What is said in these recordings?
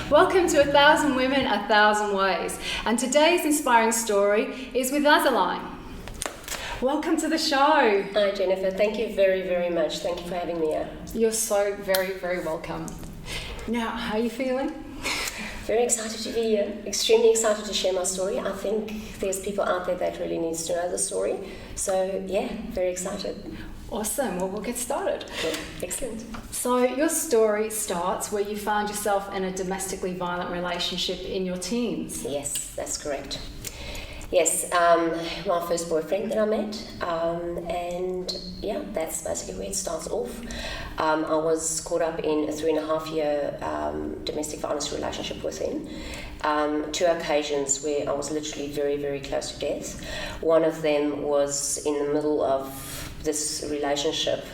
Welcome to 1,000 Women, 1,000 Ways. And today's inspiring story is with Azaline. Welcome to the show. Hi Jennifer, thank you very, very much. Thank you for having me here. You're so very, very welcome. Now, how are you feeling? Very excited to be here. Extremely excited to share my story. I think there's people out there that really needs to know the story. So yeah, very excited. Awesome. Well, we'll get started. Cool. Excellent. So your story starts where you found yourself in a domestically violent relationship in your teens. Yes, that's correct. Yes, my first boyfriend that I met, and yeah, that's basically where it starts off. I was caught up in a 3.5-year domestic violence relationship with him. 2 occasions where I was literally very, very close to death. One of them was in the middle of this relationship.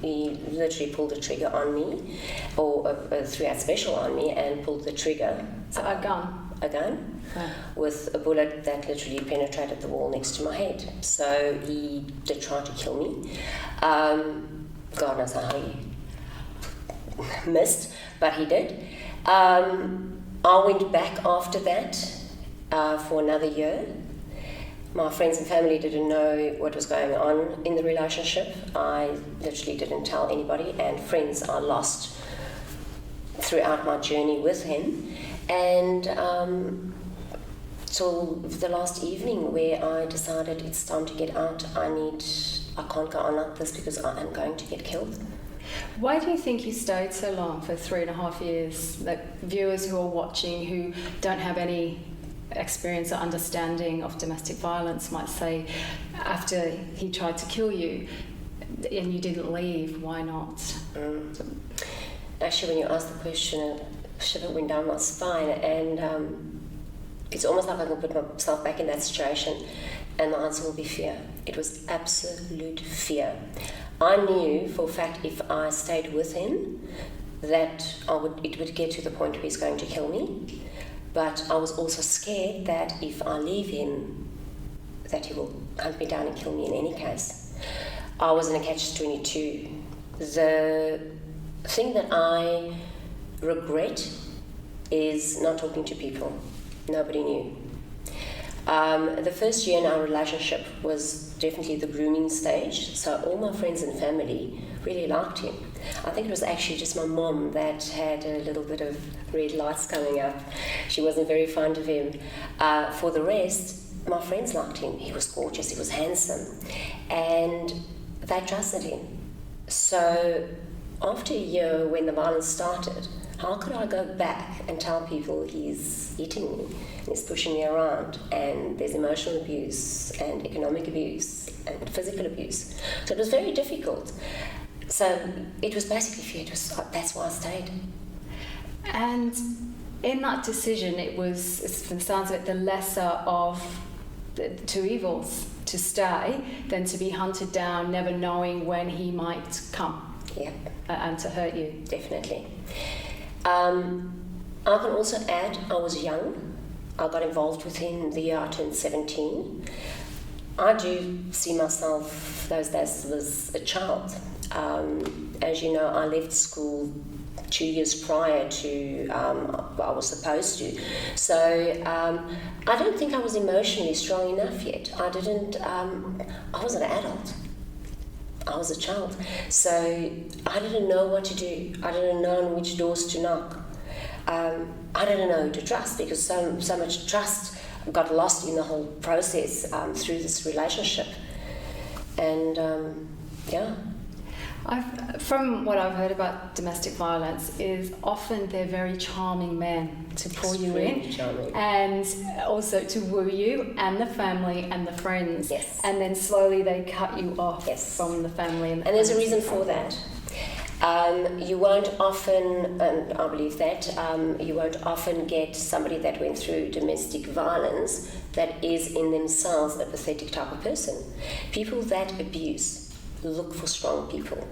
He literally pulled the trigger on me, or a 3-8 special on me, and pulled the trigger. So a gun? A gun. With a bullet that literally penetrated the wall next to my head. So he did try to kill me. God knows how he missed, but he did. I went back after that for another year. My friends and family didn't know what was going on in the relationship. I literally didn't tell anybody, and friends I lost throughout my journey with him. And till the last evening where I decided it's time to get out. I can't go on like this because I am going to get killed. Why do you think you stayed so long, for 3.5 years? Like, viewers who are watching who don't have any experience or understanding of domestic violence might say, after he tried to kill you and you didn't leave, why not? Actually, when you asked the question, a shiver went down my spine, and it's almost like I can put myself back in that situation, and the answer will be fear. It was absolute fear. I knew for a fact if I stayed with him that it would get to the point where he's going to kill me, but I was also scared that if I leave him, that he will hunt me down and kill me in any case. I was in a catch-22. The thing that I regret is not talking to people. Nobody knew. The first year in our relationship was definitely the grooming stage, so all my friends and family really liked him. I think it was actually just my mom that had a little bit of red lights coming up. She wasn't very fond of him. For the rest, my friends liked him. He was gorgeous, he was handsome, and they trusted him. So after a year, when the violence started, how could I go back and tell people he's eating me, and he's pushing me around, and there's emotional abuse and economic abuse and physical abuse? So it was very difficult. So it was basically fear. That's why I stayed. And in that decision, it was, from the sounds of it, the lesser of the 2 evils, to stay than to be hunted down, never knowing when he might come. Yep. And to hurt you. Definitely. I can also add, I was young. I got involved with him the year I turned 17. I do see myself those days as a child. As you know, I left school 2 years prior to what I was supposed to. So I don't think I was emotionally strong enough yet. I was an adult. I was a child. So I didn't know what to do. I didn't know on which doors to knock. I didn't know who to trust, because so much trust got lost in the whole process through this relationship. And yeah. From what I've heard about domestic violence, is often they're very charming men to pull you in, charming. And also to woo you and the family and the friends. Yes. And then slowly they cut you off. Yes. From the family and the And there's a friends. reason for that. You won't often, and I believe that, you won't often get somebody that went through domestic violence that is in themselves a pathetic type of person. People that abuse look for strong people,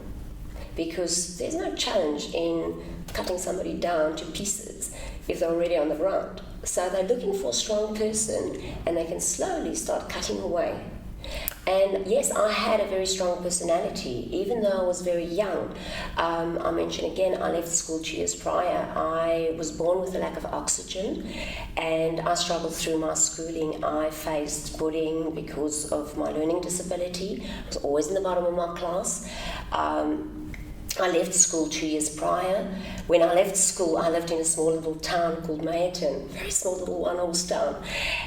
because there's no challenge in cutting somebody down to pieces if they're already on the ground. So they're looking for a strong person, and they can slowly start cutting away. And yes, I had a very strong personality, even though I was very young. I mentioned again, I left school 2 years prior. I was born with a lack of oxygen, and I struggled through my schooling. I faced bullying because of my learning disability. I was always in the bottom of my class. I left school 2 years prior. When I left school, I lived in a small little town called Mayerton, very small little one-horse town.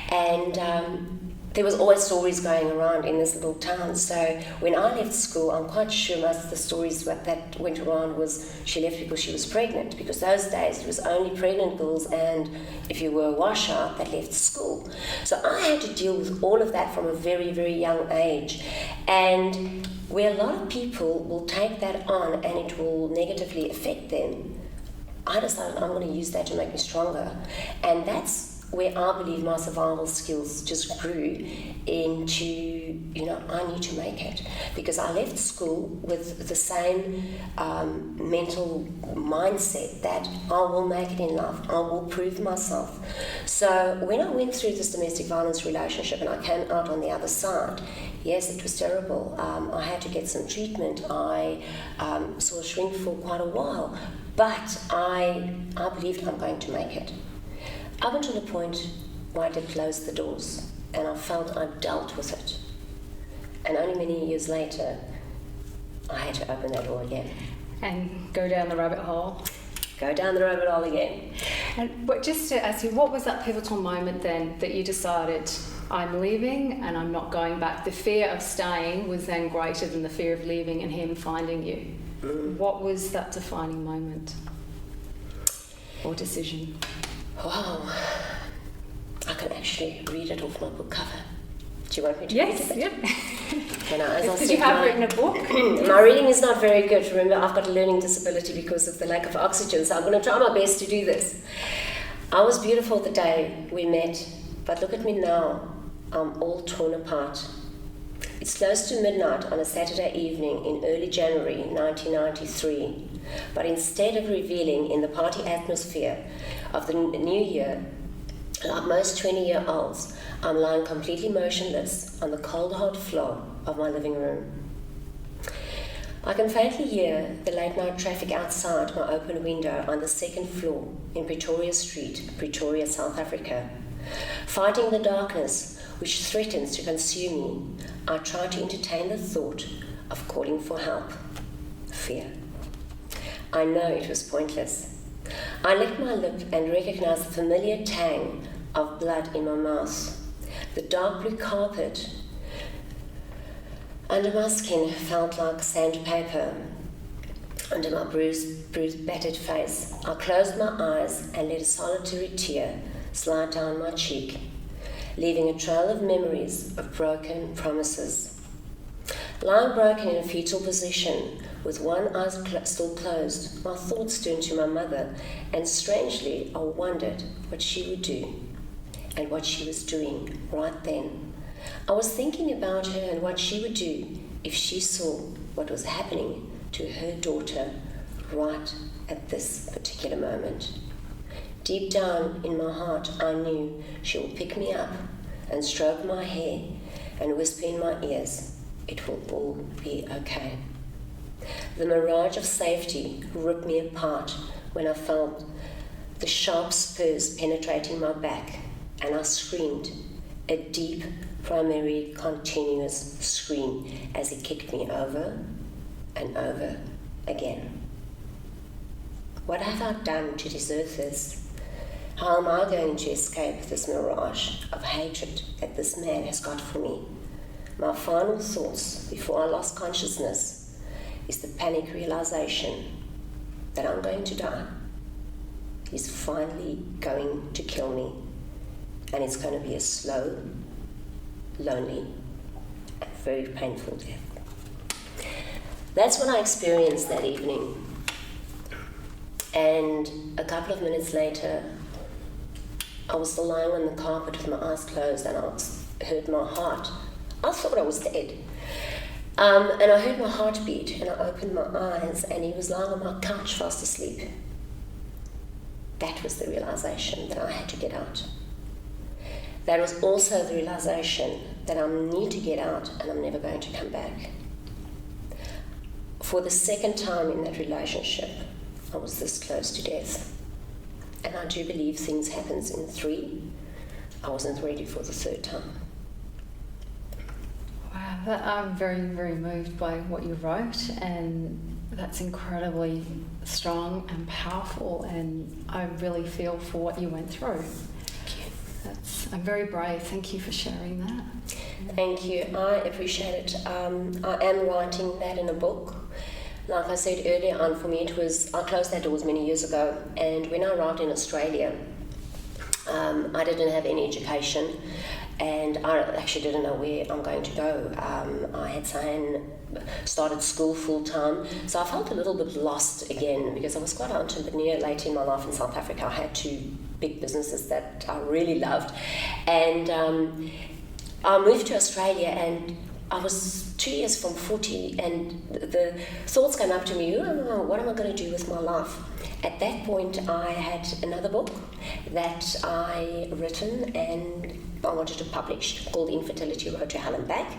And there was always stories going around in this little town. So when I left school, I'm quite sure most of the stories that went around was she left because she was pregnant, because those days it was only pregnant girls and if you were a washout that left school. So I had to deal with all of that from a very, very young age. And where a lot of people will take that on and it will negatively affect them, I decided I'm going to use that to make me stronger. And that's where I believe my survival skills just grew into, I need to make it. Because I left school with the same mental mindset that I will make it in life, I will prove myself. So when I went through this domestic violence relationship and I came out on the other side, yes, it was terrible. I had to get some treatment. I saw a shrink for quite a while, but I believed I'm going to make it. Up until the point where I did close the doors and I felt I dealt with it. And only many years later, I had to open that door again. And go down the rabbit hole. Go down the rabbit hole again. But just to ask you, what was that pivotal moment then that you decided, I'm leaving and I'm not going back? The fear of staying was then greater than the fear of leaving and him finding you. What was that defining moment or decision? Wow, I can actually read it off my book cover. Do you want me to Yes, read it? Yes. Did you have written a book? My reading is not very good. Remember, I've got a learning disability because of the lack of oxygen, so I'm going to try my best to do this. I was beautiful the day we met, but look at me now. I'm all torn apart. It's close to midnight on a Saturday evening in early January 1993, but instead of reveling in the party atmosphere of the new year, like most 20-year-olds, I'm lying completely motionless on the cold hard floor of my living room. I can faintly hear the late night traffic outside my open window on the second floor in Pretoria Street, Pretoria, South Africa. Fighting the darkness which threatens to consume me, I try to entertain the thought of calling for help. Fear. I know it was pointless. I licked my lip and recognized the familiar tang of blood in my mouth. The dark blue carpet under my skin felt like sandpaper under my bruised, battered face. I closed my eyes and let a solitary tear slide down my cheek, leaving a trail of memories of broken promises. Lying broken in a fetal position, with one eye still closed, my thoughts turned to my mother, and strangely I wondered what she would do and what she was doing right then. I was thinking about her and what she would do if she saw what was happening to her daughter right at this particular moment. Deep down in my heart, I knew she would pick me up and stroke my hair and whisper in my ears, "It will all be okay." The mirage of safety ripped me apart when I felt the sharp spurs penetrating my back, and I screamed, a deep, primary, continuous scream as he kicked me over and over again. What have I done to deserve this? How am I going to escape this mirage of hatred that this man has got for me? My final thoughts before I lost consciousness is the panic realization that I'm going to die. He's finally going to kill me, and it's going to be a slow, lonely, and very painful death. That's what I experienced that evening. And a couple of minutes later, I was still lying on the carpet with my eyes closed, and I heard my heart. I thought I was dead. And I heard my heartbeat, and I opened my eyes, and he was lying on my couch fast asleep. That was the realization that I had to get out. that was also the realization that I need to get out and I'm never going to come back. For the second time in that relationship, I was this close to death. And I do believe things happens in 3. I wasn't ready for the 3rd time. Wow, I'm very, very moved by what you wrote, and that's incredibly strong and powerful, and I really feel for what you went through. I'm very brave. Thank you for sharing that. Thank you. I appreciate it. I am writing that in a book. Like I said earlier on, for me it was, I closed that doors many years ago, and when I arrived in Australia, I didn't have any education, and I actually didn't know where I'm going to go. I had started school full time, so I felt a little bit lost again because I was quite an entrepreneur late in my life in South Africa. I had 2 big businesses that I really loved, and I moved to Australia, and I was 2 years from 40, and the thoughts came up to me, oh, what am I going to do with my life? At that point, I had another book that I written and I wanted to publish called Infertility, Road to Hell and Back,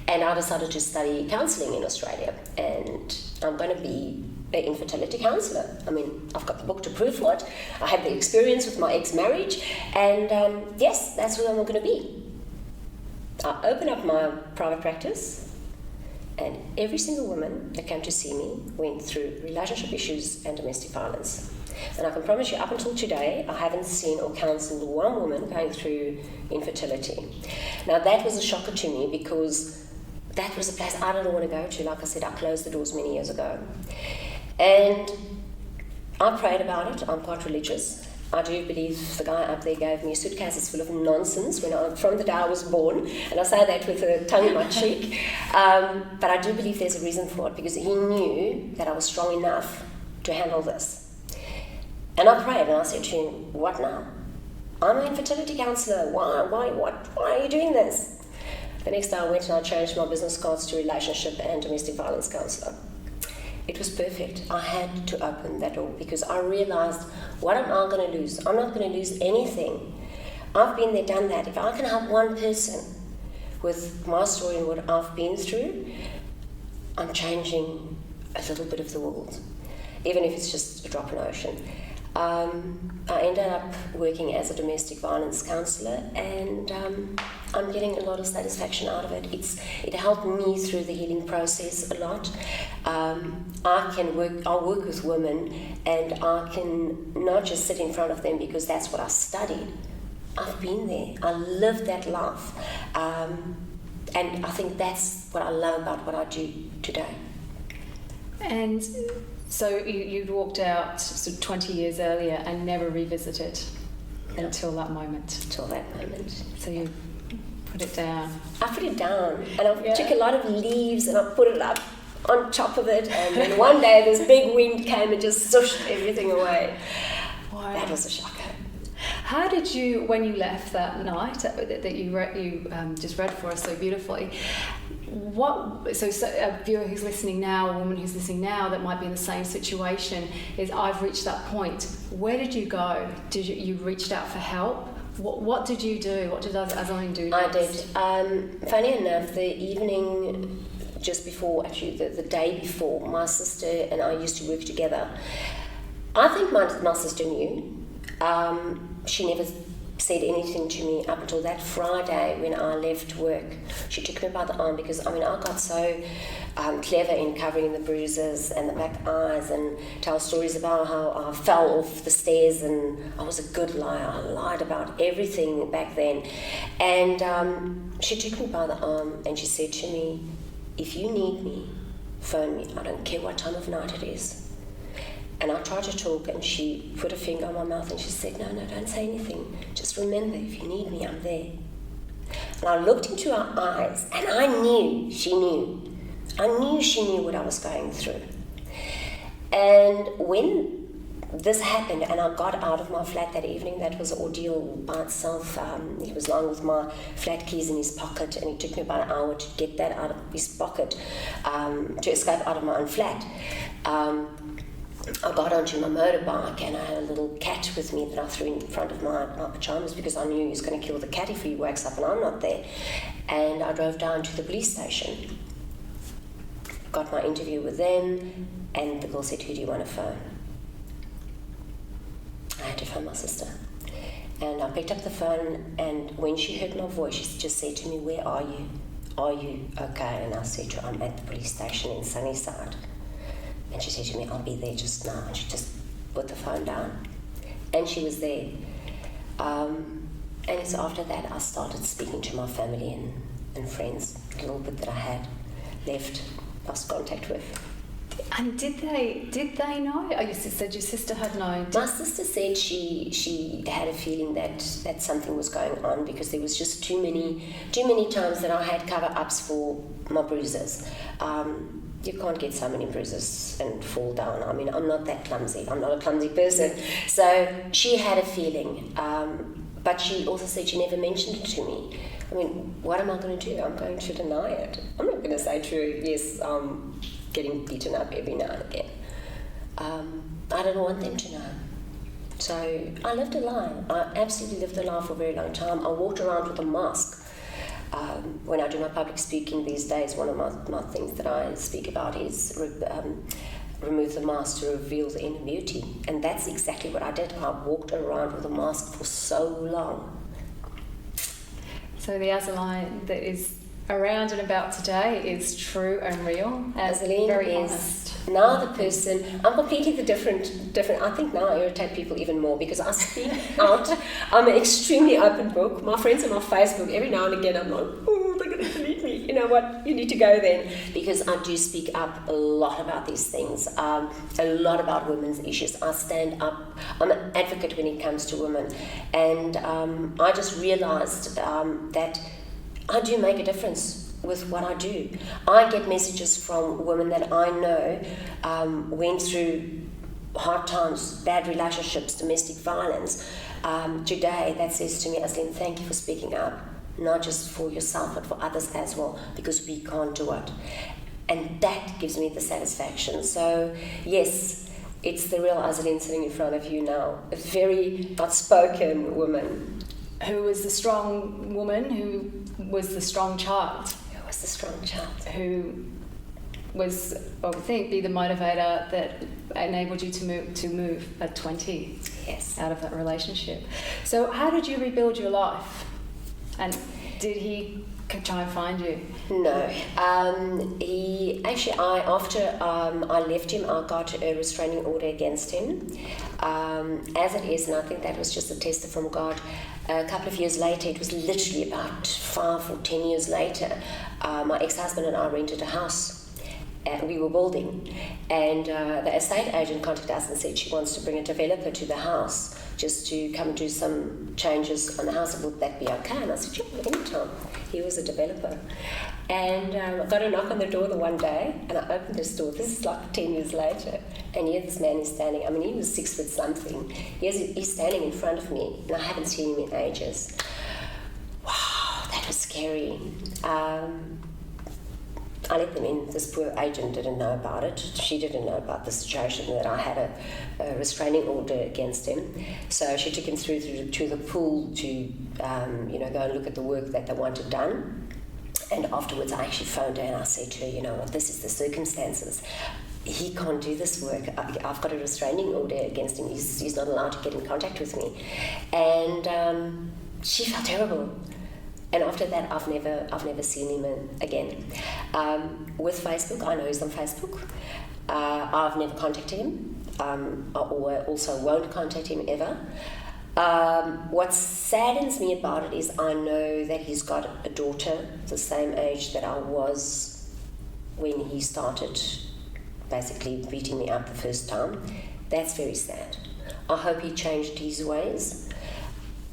and I decided to study counselling in Australia, and I'm going to be an infertility counsellor. I mean, I've got the book to prove for it. I had the experience with my ex-marriage, and yes, that's who I'm going to be. I opened up my private practice, and every single woman that came to see me went through relationship issues and domestic violence. And I can promise you, up until today, I haven't seen or counselled one woman going through infertility. Now, that was a shocker to me because that was a place I didn't want to go to. Like I said, I closed the doors many years ago. And I prayed about it. I'm quite religious. I do believe the guy up there gave me suitcases full of nonsense from the day I was born, and I say that with a tongue in my cheek. But I do believe there's a reason for it, because he knew that I was strong enough to handle this. And I prayed, and I said to him, what now? I'm an infertility counsellor. Why are you doing this? The next day I went and I changed my business cards to relationship and domestic violence counsellor. It was perfect. I had to open that door because I realised, what am I going to lose? I'm not going to lose anything. I've been there, done that. If I can help one person with my story and what I've been through, I'm changing a little bit of the world, even if it's just a drop in the ocean. I ended up working as a domestic violence counsellor, and I'm getting a lot of satisfaction out of it. It helped me through the healing process a lot. I work with women, and I can not just sit in front of them because that's what I studied. I've been there. I lived that life. And I think that's what I love about what I do today. And so you'd walked out sort of 20 years earlier and never revisited until that moment. Until that moment. So you put it down. I put it down, and I took a lot of leaves and I put it up on top of it, and then one day this big wind came and just sushed everything away. Wow. That was a shocker. How did you, when you left that night that you just read for us so beautifully, so a viewer who's listening now, a woman who's listening now that might be in the same situation is, I've reached that point. Where did you go? Did you reached out for help? What did you do? What did Azaleen do next? I did. Funny enough, the evening just before, actually the day before, my sister and I used to work together. I think my sister knew. She never said anything to me up until that Friday when I left work. She took me by the arm because, I got so clever in covering the bruises and the black eyes and tell stories about how I fell off the stairs, and I was a good liar. I lied about everything back then. And she took me by the arm and she said to me, if you need me, phone me. I don't care what time of night it is. And I tried to talk, and she put a finger on my mouth and she said, no, don't say anything. Just remember, if you need me, I'm there. And I looked into her eyes, and I knew she knew. I knew she knew what I was going through. And when this happened, and I got out of my flat that evening, that was an ordeal by itself. He was lying with my flat keys in his pocket, and it took me about an hour to get that out of his pocket, to escape out of my own flat. I got onto my motorbike and I had a little cat with me that I threw in front of my pyjamas because I knew he was going to kill the cat if he wakes up and I'm not there. And I drove down to the police station, got my interview with them, and the girl said, "Who do you want to phone?" I had to phone my sister. And I picked up the phone, and when she heard my voice, she just said to me, "Where are you? Are you okay?" And I said to her, "I'm at the police station in Sunnyside." And she said to me, "I'll be there just now." And she just put the phone down. And she was there. And it's after that I started speaking to my family and friends, a little bit that I had lost contact with. And did they know? Oh, you said your sister had known. My sister said she had a feeling that something was going on because there was just too many times that I had cover-ups for my bruises. You can't get so many bruises and fall down. I mean, I'm not that clumsy. I'm not a clumsy person. So she had a feeling. But she also said she never mentioned it to me. I mean, what am I going to do? I'm going to deny it. I'm not going to say to her, yes, I'm getting beaten up every now and again. I don't want them to know. So I lived a lie. I absolutely lived a lie for a very long time. I walked around with a mask. When I do my public speaking these days, one of my things that I speak about is remove the mask to reveal the inner beauty. And that's exactly what I did. I walked around with a mask for so long. So the Azaline that is around and about today is true and real. Azaline very is honest. now the person. I'm completely the different. I think now I irritate people even more because I speak out. I'm an extremely open book. My friends on my Facebook, every now and again, I'm like, oh, they're going to delete me. You know what? You need to go then, because I do speak up a lot about these things. A lot about women's issues. I stand up. I'm an advocate when it comes to women, and I just realised that I do make a difference with what I do. I get messages from women that I know went through hard times, bad relationships, domestic violence. Today that says to me, "Azaline, thank you for speaking up, not just for yourself but for others as well, because we can't do it." And that gives me the satisfaction. So yes, it's the real Azaline sitting in front of you now, a very outspoken woman. Who was the strong woman, who was the strong child. Who was the strong child? Who was, I would think, be the motivator that enabled you to move at 20 Yes. out of that relationship. So how did you rebuild your life? And did he try and find you? No. After I left him, I got a restraining order against him. As it is, and I think that was just a test from God. A couple of years later, it was literally about 5 or 10 years later, my ex-husband and I rented a house. We were building, and the estate agent contacted us and said she wants to bring a developer to the house just to come do some changes on the house. Would that be okay? And I said, "Sure, anytime." He was a developer. And I got a knock on the door the one day, and I opened this door. This is like 10 years later. And here this man is standing. I mean, he was 6 foot something. He's standing in front of me, and I haven't seen him in ages. Wow, that was scary. I let them in. This poor agent didn't know about it. She didn't know about the situation that I had a restraining order against him. So she took him through to the pool to go and look at the work that they wanted done. And afterwards, I actually phoned her and I said to her, "You know what, this is the circumstances. He can't do this work. I've got a restraining order against him. He's not allowed to get in contact with me." And she felt terrible. And after that, I've never seen him again. With Facebook, I know he's on Facebook. I've never contacted him. I also won't contact him ever. What saddens me about it is I know that he's got a daughter the same age that I was when he started basically beating me up the first time. That's very sad. I hope he changed his ways.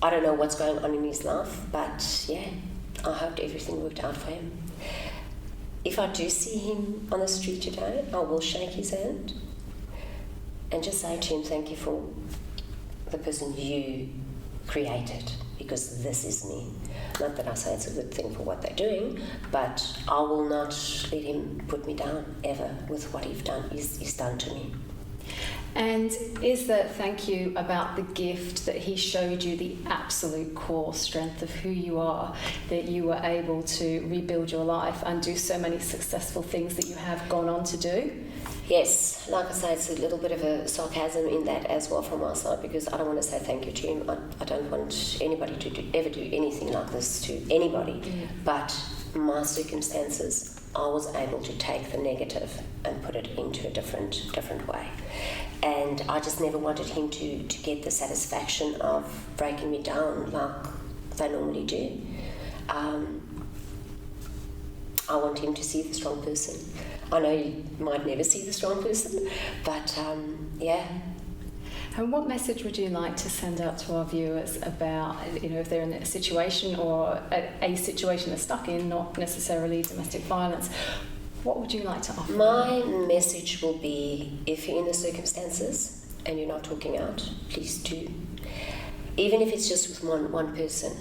I don't know what's going on in his life, but yeah, I hoped everything worked out for him. If I do see him on the street today, I will shake his hand and just say to him, "Thank you for the person you created, because this is me." Not that I say it's a good thing for what they're doing, but I will not let him put me down ever with what he's done to me. And is that thank you about the gift that he showed you, the absolute core strength of who you are, that you were able to rebuild your life and do so many successful things that you have gone on to do? Yes, like I say, it's a little bit of a sarcasm in that as well from my side, because I don't want to say thank you to him. I don't want anybody to ever do anything like this to anybody. Yeah. But my circumstances, I was able to take the negative and put it into a different way. And I just never wanted him to get the satisfaction of breaking me down like they normally do. I want him to see the strong person. I know you might never see the strong person, but yeah. And what message would you like to send out to our viewers about, if they're in a situation or a situation they're stuck in, not necessarily domestic violence, what would you like to offer? My message will be, if you're in the circumstances and you're not talking out, please do. Even if it's just with one person,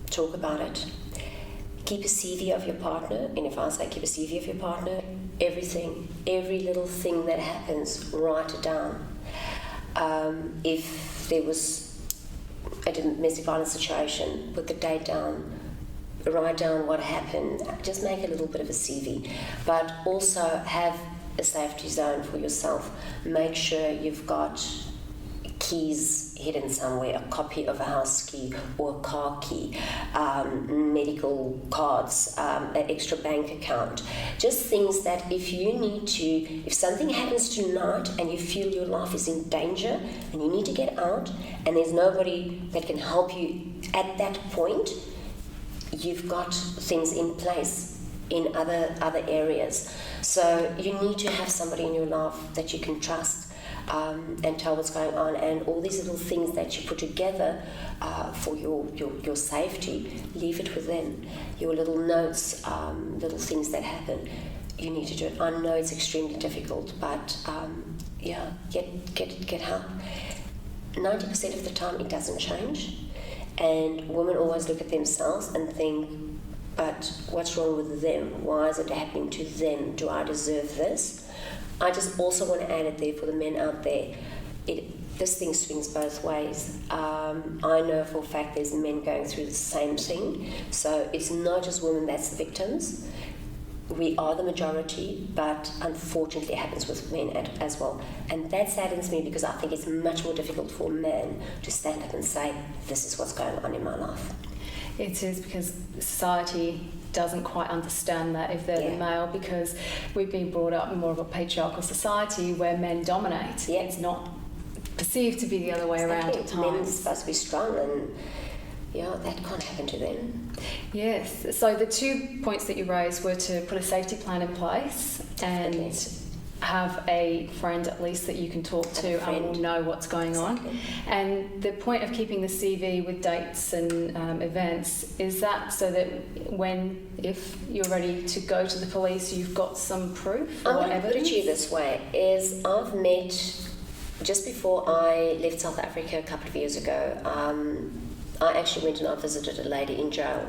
talk about it. Keep a CV of your partner, and if I say keep a CV of your partner, every little thing that happens, write it down. If there was a domestic violence situation, put the date down, write down what happened, just make a little bit of a CV. But also have a safety zone for yourself. Make sure you've got keys hidden somewhere, a copy of a house key or a car key, medical cards, an extra bank account. Just things that if something happens tonight and you feel your life is in danger and you need to get out and there's nobody that can help you at that point, you've got things in place in other areas. So you need to have somebody in your life that you can trust and tell what's going on, and all these little things that you put together for your safety, leave it with them. Your little notes, little things that happen, you need to do it. I know it's extremely difficult, but get help. 90% of the time it doesn't change, and women always look at themselves and think, but what's wrong with them? Why is it happening to them? Do I deserve this? I just also want to add it there for the men out there. This thing swings both ways. I know for a fact there's men going through the same thing. So it's not just women that's the victims. We are the majority, but unfortunately it happens with men as well. And that saddens me, because I think it's much more difficult for a man to stand up and say, this is what's going on in my life. It is, because society doesn't quite understand that if they're the male, because we've been brought up in more of a patriarchal society where men dominate. Yeah. It's not perceived to be the other way around at times. Men are supposed to be strong, and that can't happen to them. Yes. So the 2 points that you raised were to put a safety plan in place and have a friend at least that you can talk to and will know what's going on. And the point of keeping the CV with dates and events, is that so that if you're ready to go to the police, you've got some proof or I'm going to evidence? put it to you this way, is I've met, just before I left South Africa a couple of years ago, I actually went and I visited a lady in jail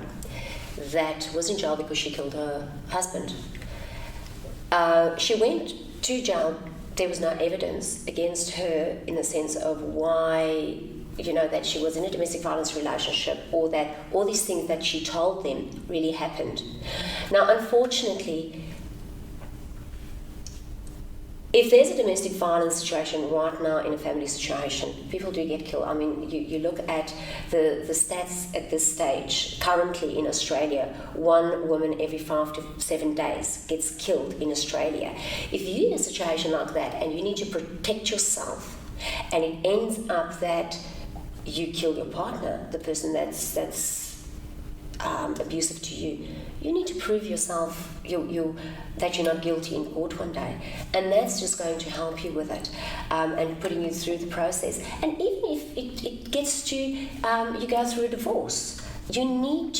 that was in jail because she killed her husband. She went to jail. There was no evidence against her in the sense of why, that she was in a domestic violence relationship, or that all these things that she told them really happened. Now, unfortunately, if there's a domestic violence situation right now in a family situation, people do get killed. I mean, you look at the stats at this stage, currently in Australia, 1 woman every 5 to 7 days gets killed in Australia. If you're in a situation like that and you need to protect yourself, and it ends up that you kill your partner, the person that's abusive to you, you need to prove yourself that you're not guilty in court one day, and that's just going to help you with it, and putting you through the process. And even if it gets to you go through a divorce, people need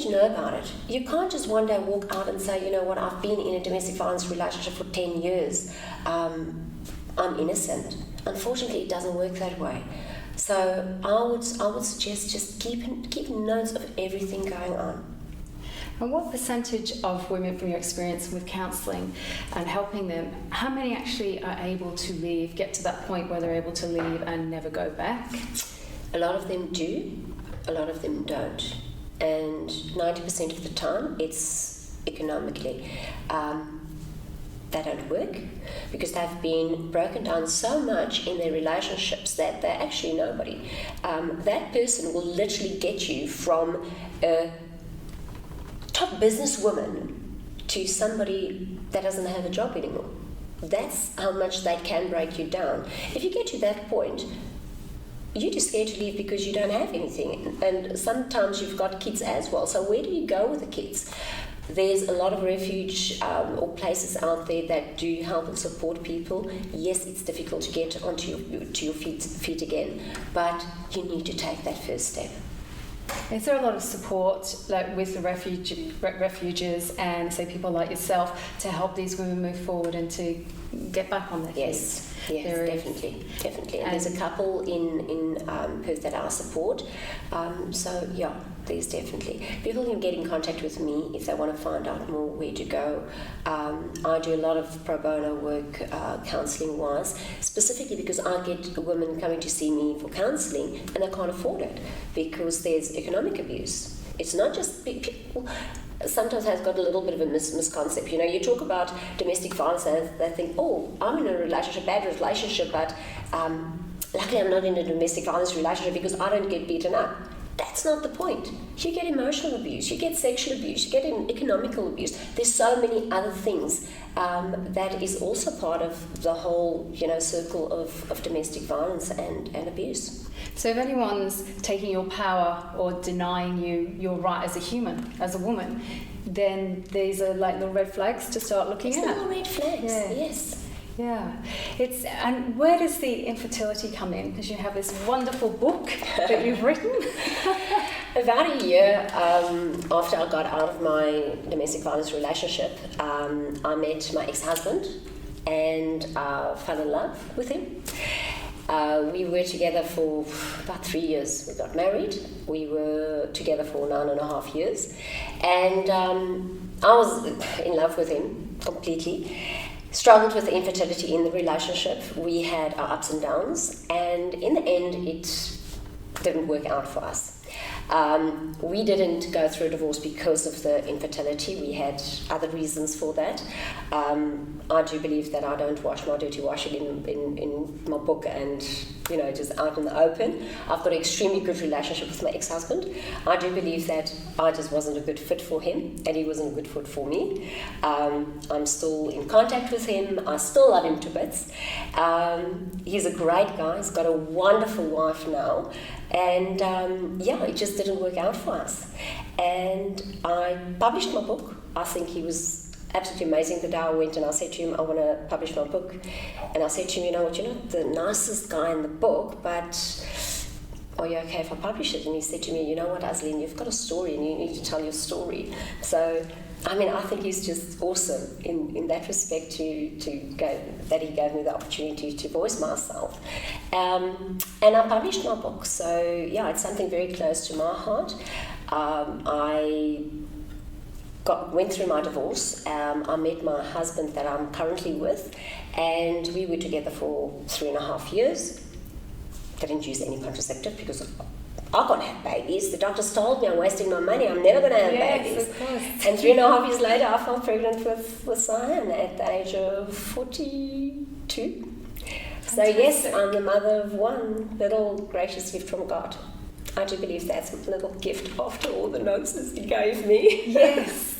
to know about it. You can't just one day walk out and say, you know what, I've been in a domestic violence relationship for 10 years, I'm innocent. Unfortunately, it doesn't work that way. So I would suggest just keep notes of everything going on. And what percentage of women, from your experience with counselling and helping them, how many actually are able to leave, get to that point where they're able to leave and never go back? A lot of them do, a lot of them don't. And 90% of the time, it's economically. They don't work because they've been broken down so much in their relationships that they're actually nobody. That person will literally get you from a top businesswoman to somebody that doesn't have a job anymore. That's how much they can break you down. If you get to that point, you're just scared to leave because you don't have anything. And sometimes you've got kids as well. So where do you go with the kids? There's a lot of refuge or places out there that do help and support people. Yes, it's difficult to get onto your feet again, but you need to take that first step. Is there a lot of support, like with the refuges and say people like yourself, to help these women move forward and to get back on their feet? Yes, definitely. And there's a couple in Perth that I support. So yeah, there's definitely. People can get in contact with me if they want to find out more where to go. I do a lot of pro bono work, counselling wise, specifically because I get women coming to see me for counselling and they can't afford it because there's economic abuse. It's not just people. Sometimes has got a little bit of a misconcept. You know, you talk about domestic violence and they think, oh, I'm in a relationship, bad relationship, but luckily I'm not in a domestic violence relationship because I don't get beaten up. That's not the point. You get emotional abuse, you get sexual abuse, you get economical abuse. There's so many other things that is also part of the whole, circle of domestic violence and abuse. So if anyone's taking your power or denying you your right as a human, as a woman, then these are like little red flags to start looking at. Little red flags, yeah. Yes. Yeah, and where does the infertility come in? Because you have this wonderful book that you've written. About a year after I got out of my domestic violence relationship, I met my ex-husband and fell in love with him. We were together for about 3 years. We got married. We were together for 9.5 years. And I was in love with him completely. Struggled with the infertility in the relationship. We had our ups and downs. And in the end, it didn't work out for us. We didn't go through a divorce because of the infertility. We had other reasons for that. I do believe that I don't wash my dirty washing in my book and, just out in the open. I've got an extremely good relationship with my ex-husband. I do believe that I just wasn't a good fit for him and he wasn't a good fit for me. I'm still in contact with him. I still love him to bits. He's a great guy. He's got a wonderful wife now. And it just didn't work out for us. And I published my book. I think he was absolutely amazing. The day I went and I said to him, I want to publish my book. And I said to him, you're not the nicest guy in the book, but are you okay if I publish it? And he said to me, you know what, Azleen, you've got a story and you need to tell your story. So, I think he's just awesome in that respect that he gave me the opportunity to voice myself. And I published my book. So, it's something very close to my heart. I went through my divorce. I met my husband that I'm currently with, and we were together for 3.5 years. Didn't use any contraceptive because I can't have babies. The doctors told me I'm wasting my money. I'm never going to have babies. Of course. And 3.5 years later, I fell pregnant with Cyan at the age of 42. Fantastic. So yes, I'm the mother of one little gracious gift from God. I do believe that's a little gift after all the nonsense he gave me. Yes.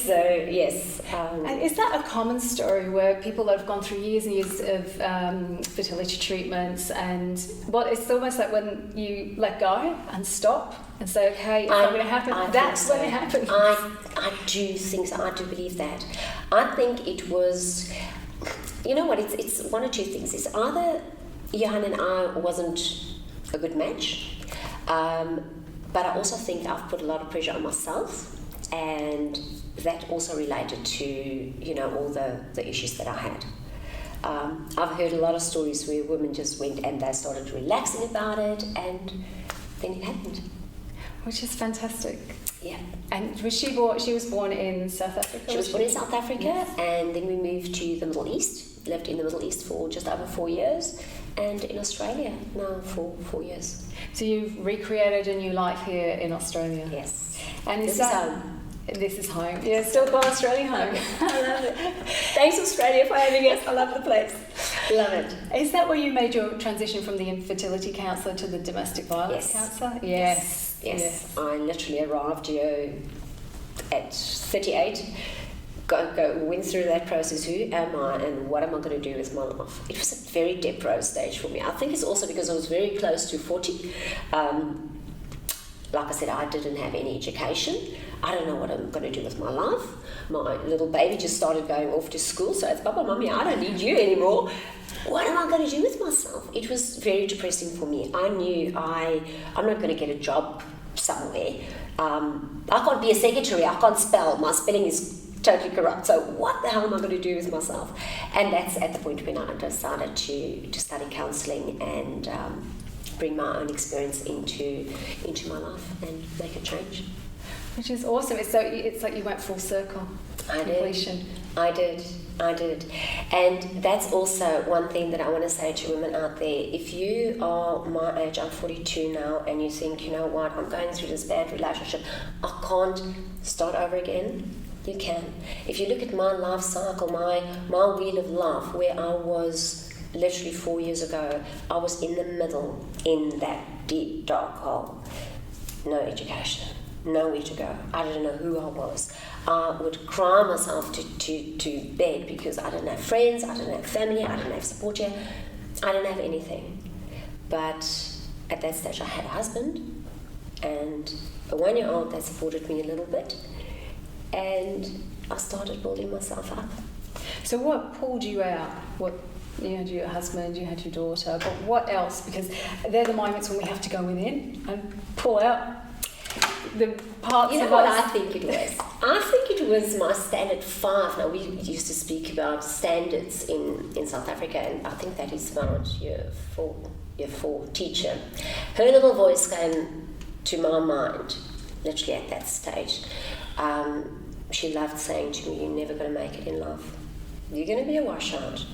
So, yes. And is that a common story where people that have gone through years and years of fertility treatments and it's almost like when you let go and stop and say, okay, it's not going to happen, that's when it happens. I do think so. I do believe that. I think it was, it's one or two things. It's either Johan and I wasn't a good match, but I also think I've put a lot of pressure on myself, and that also related to, all the issues that I had. I've heard a lot of stories where women just went and they started relaxing about it, and then it happened. Which is fantastic. Yeah. And was she born? She was born in South Africa. She was born in South Africa, and then we moved to the Middle East. Lived in the Middle East for just over 4 years, and in Australia now for 4 years. So you've recreated a new life here in Australia. Yes. And This is home. This is home. Yeah, still call Australia home. I love it. Thanks Australia for having us. I love the place. Love it. Is that where you made your transition from the infertility counsellor to the domestic violence counsellor? Yes. Yes. I literally arrived here at 38. Went through that process. Who am I and what am I going to do with my life? It was a very depressed stage for me. I think it's also because I was very close to 40. Like I said, I didn't have any education. I don't know what I'm going to do with my life. My little baby just started going off to school, so it's Papa, Mummy, I don't need you anymore. What am I going to do with myself? It was very depressing for me. I knew I'm not going to get a job somewhere. I can't be a secretary. I can't spell. My spelling is totally corrupt. So what the hell am I going to do with myself? And that's at the point when I decided to study counselling and bring my own experience into my life and make a change. Which is awesome. It's like you went full circle. Completion. I did. And that's also one thing that I want to say to women out there. If you are my age, I'm 42 now, and you think, you know what, I'm going through this bad relationship, I can't start over again, you can. If you look at my life cycle, my wheel of life, where I was literally 4 years ago, I was in the middle, in that deep, dark hole. No education. Nowhere to go. I didn't know who I was. I would cry myself to bed because I didn't have friends, I didn't have family, I didn't have support here. I didn't have anything. But at that stage I had a husband and a 1-year-old that supported me a little bit, and I started building myself up. So what pulled you out? You had your husband, you had your daughter, but what else? Because they're the moments when we have to go within and pull out the parts of us. You know what I think it was? I think it was my standard 5. Now, we used to speak about standards in South Africa, and I think that is about year 4 teacher. Her little voice came to my mind, literally at that stage. She loved saying to me, "You're never going to make it in life. You're going to be a washout.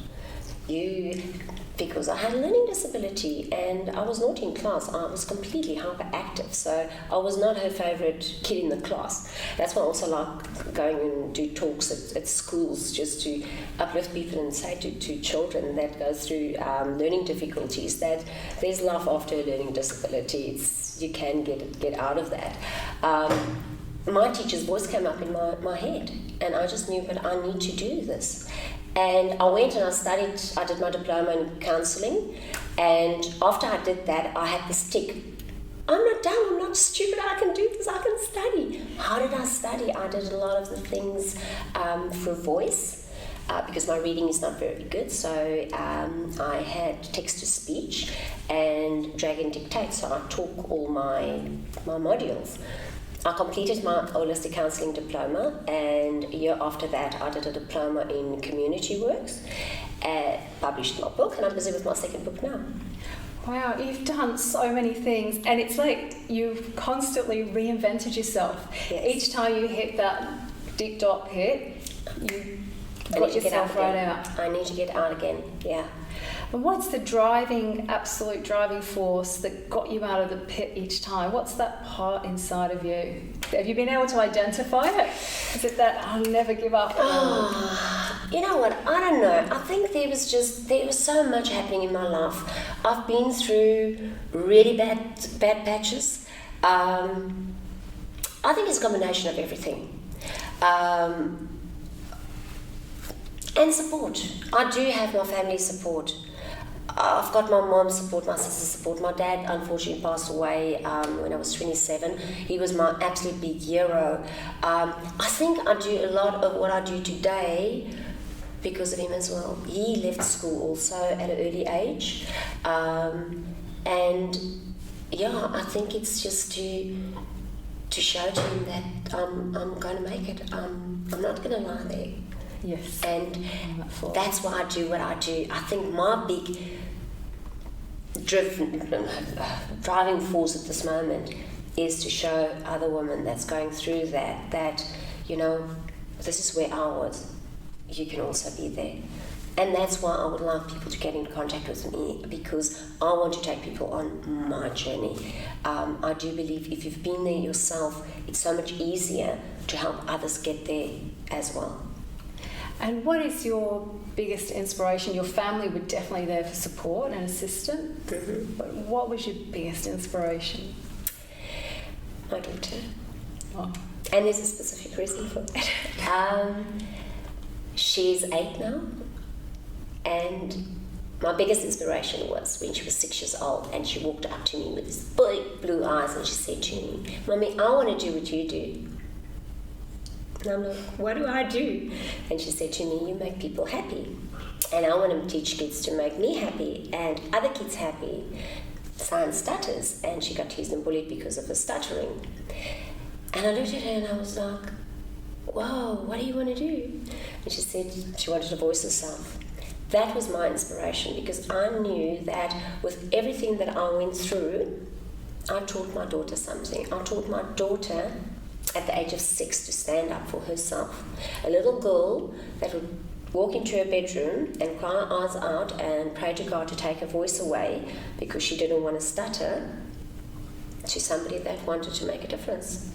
Because I had a learning disability and I was not in class. I was completely hyperactive, so I was not her favourite kid in the class. That's why I also like going and do talks at schools, just to uplift people and say to children that go through learning difficulties that there's life after a learning disability. You can get out of that. My teacher's voice came up in my head, and I just knew, but I need to do this. And I went and I did my diploma in counselling, and after I did that, I had this tick. I'm not dumb, I'm not stupid, I can do this, I can study. How did I study? I did a lot of the things through voice, because my reading is not very good, so I had text-to-speech and drag and dictate, so I took all my modules. I completed my holistic counselling diploma, and a year after that I did a diploma in community works, published my book, and I'm busy with my second book now. Wow, you've done so many things, and it's like you've constantly reinvented yourself. Yes. Each time you hit that deep dark pit, you got yourself right out. I need to get out again, yeah. And what's the absolute driving force that got you out of the pit each time? What's that part inside of you? Have you been able to identify it? Is it that I'll never give up? You know what? I don't know. I think there was so much happening in my life. I've been through really bad patches. I think it's a combination of everything. And support. I do have my family support. I've got my mom's support, my sister's support. My dad unfortunately passed away when I was 27. He was my absolute big hero. I think I do a lot of what I do today because of him as well. He left school also at an early age. And yeah, I think it's just to show to him that I'm going to make it. I'm not going to lie there. Yes. And that's why I do what I do. I think my big driving force at this moment is to show other women that's going through that, you know, this is where I was. You can also be there. And that's why I would love people to get in contact with me, because I want to take people on my journey. I do believe if you've been there yourself, it's so much easier to help others get there as well. And what is your biggest inspiration? Your family were definitely there for support and assistance. Mm-hmm. But what was your biggest inspiration? My daughter. Oh. And there's a specific reason for that. She's 8 now. And my biggest inspiration was when she was 6 years old and she walked up to me with these big blue eyes and she said to me, "Mommy, I want to do what you do." And I'm like, "What do I do?" And she said to me, "You make people happy. And I want to teach kids to make me happy and other kids happy." Son stutters, and she got teased and bullied because of her stuttering. And I looked at her and I was like, "Whoa, what do you want to do?" And she said she wanted to voice herself. That was my inspiration, because I knew that with everything that I went through, I taught my daughter something. I taught my daughter at the age of 6 to stand up for herself. A little girl that would walk into her bedroom and cry her eyes out and pray to God to take her voice away because she didn't want to stutter, to somebody that wanted to make a difference.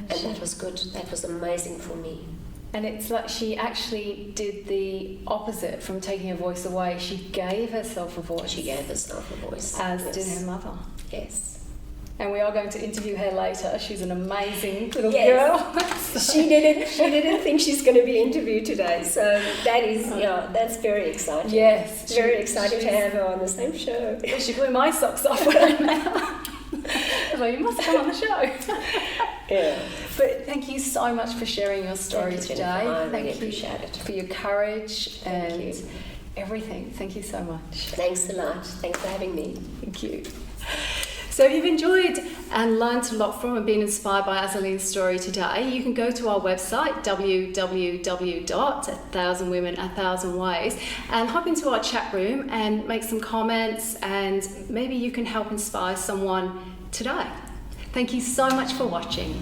And that was good. That was amazing for me. And it's like she actually did the opposite from taking her voice away. She gave herself a voice. She gave herself a voice. As yes. did her mother. Yes. And we are going to interview her later. She's an amazing little girl. She didn't think she's going to be interviewed today. So that is, that's very exciting. Yes. It's very exciting to have her on the same show. She blew my socks off when I met her. I was like, "You must come on the show." Yeah. But thank you so much for sharing your story Thank you, today. Jennifer. I really Thank you appreciate it. for your courage Thank and you. everything. Thank you so much. Thanks a lot. Thanks for having me. Thank you. So if you've enjoyed and learnt a lot from and been inspired by Azalene's story today, you can go to our website, www.1000women1000ways, and hop into our chat room and make some comments, and maybe you can help inspire someone today. Thank you so much for watching.